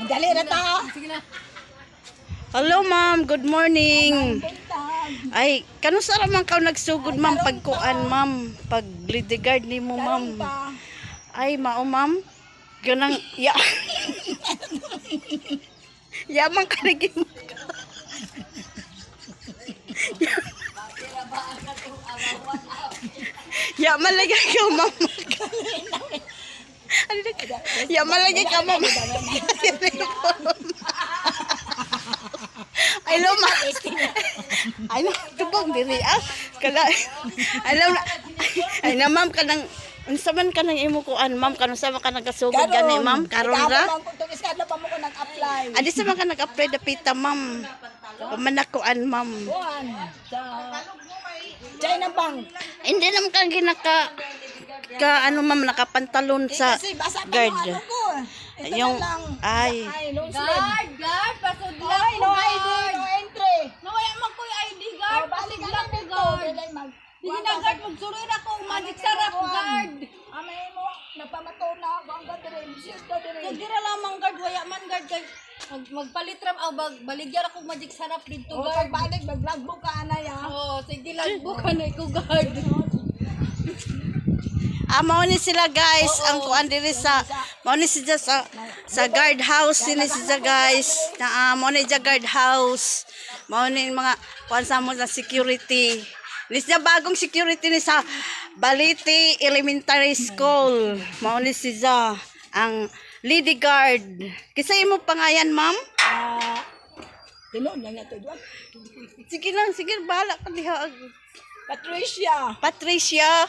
Dali na ta. Hello ma'am, good morning. Ay, kanusa ra man ka nagsugod ma'am pagkuan ma'am, pag bodyguard nimo ma'am. Ay, mao ma'am. Ganang ya. Yaman ka lagi mo. Yaman lagi ka ma'am. Yaman lagi ka ma'am. Ay, luma. Ay, tubog diri ah. Kala. Alam na. Ay, na ma'am kanang unsa man kanang imo kuan ma'am kanang sa man ka nagasugod gani ma'am karon ra. Iskadla pa mo ko nag-apply. Adi sa man ka nag-apply dapita ma'am. Manakuan ma'am. Kuan sa China Bank. Hindi naman ka ginaka ka ano ma'am nakapantalon sa Kasi basa pa guard. yung ano ko. Ito Yung na lang. ay Long sleeve. Guard, pasod lang Ay, ko, no ID, guard. no entry. Nawala man ko yung ID, guard. Oh, balik Pasod ka lang lang ko, dito. guard. Dili mag. Hindi na, guard. Magsuroy na ko. Magic sarap, guard. Amay mo, napamato na ako ang gadre. Bisyo ka dire. Kagdira lamang, guard. Waya man, guard. Kay magpalit ram. Baligyan ako magic sarap dito, O guard. pagbalik maglagbo ka anay ah. Oo, sige lang po ka na ko, guard. mao ni sila guys ang kuan diri sa mao ni sila sa guard house ni sila guys na mao ni sa guard house mao ni mga kuan sa mo sa security ni sila bagong security ni sa Baliti Elementary School mao ni sila ang lady guard kisa imo pangayan ma'am Tinon na nga to doon. sige lang sige bahala ka diha Patricia. Patricia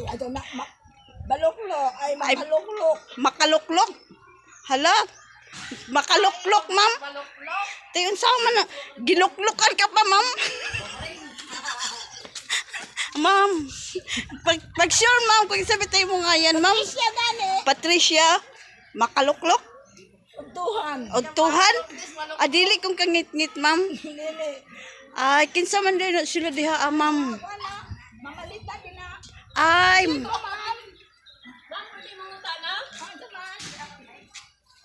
Ato na baloklo ay makaluklok. makaluklok hala makaluklok ma'am tayon sa man na ginuklukan ka pa ma'am ma'am pag sure ma'am kung sabi tayo mo nga yan ma'am Patricia gani. Patricia makaluklok Untuhan. o tuhan adili kong kangit-ngit ma'am Lili. ay kinsa man din sila diha ma'am Wala. Mamalita din na. ay Ma'am.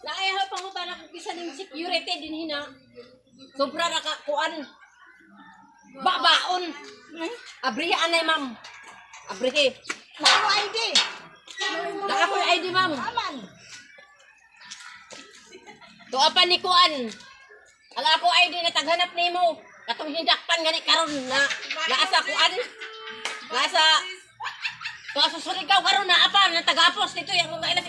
Naayaw pangutan ako kisa ng security din hina. Sobra na ka kuan. Babaon. Abrihe anay, ma'am. Abrihe. Ako ID. Naka ko yung ID, ma'am. Aman. Tuapan ni kuan. Ang ako ID na taghanap nimo. Katong hindakpan gani karon na naasa kuan. Nasa Tuwa susuligaw karon na apa na tagapos dito yung mga ilas